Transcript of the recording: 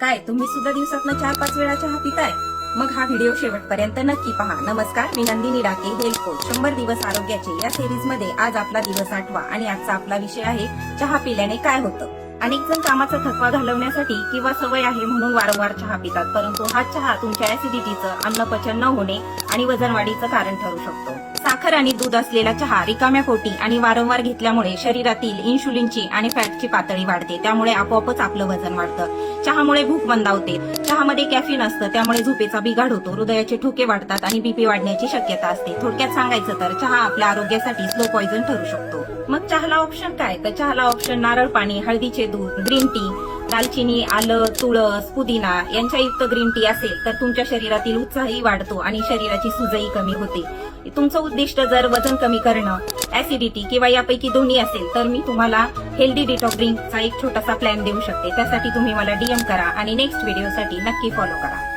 काय तुम्ही सुद्धा दिवसातनं 4-5 वेळा चहा पिताय? मग हा व्हिडिओ शेवटपर्यंत नक्की पहा. नमस्कार, मी नंदिनी डाके, हेल्थ कोच. 100 दिवस आरोग्याचे या सिरीज मध्ये आज आपला दिवस 8वा आणि आजचा आपला विषय आहे चहा पिल्याने काय होतं. अनेक जण कामाचा थकवा घालवण्यासाठी किंवा सवय आहे म्हणून वारंवार चहा पितात, परंतु हा चहा तुमच्या ऍसिडिटीचं, अन्नपचन न होणे आणि वजन वाढीचं कारण ठरू शकतो. साखर आणि दूध असलेला चहा रिकाम्या पोटी आणि वारंवार घेतल्यामुळे शरीरातील इन्शुलिनची आणि फॅटची पातळी वाढते, त्यामुळे आपोआपच आपलं वजन वाढतं. चहामुळे भूक मंदावते. चहामध्ये कॅफीन असतं, त्यामुळे झोपेचा बिघाड होतो, हृदयाचे ठोके वाढतात आणि बीपी वाढण्याची शक्यता असते. थोडक्यात सांगायचं तर चहा आपल्या आरोग्यासाठी स्लो पॉइझन ठरू शकतो. मग चहाला ऑप्शन काय? तर चहाला ऑप्शन नारळ पाणी, हळदीचे दूध, ग्रीन टी, दालचिनी, आलं, तुळस, पुदिना यांच्या युक्त ग्रीन टी असेल तर तुमच्या शरीरातील उत्साहही वाढतो आणि शरीराची सूजही कमी होते. तुमचं उद्दिष्ट जर वजन कमी करणं, ऍसिडिटी किंवा यापैकी दोन्ही असेल तर मी तुम्हाला हेल्दी डिटॉक्स ड्रिंकचा एक छोटासा प्लॅन देऊ शकते. त्यासाठी तुम्ही मला डीएम करा आणि नेक्स्ट व्हिडिओसाठी नक्की फॉलो करा.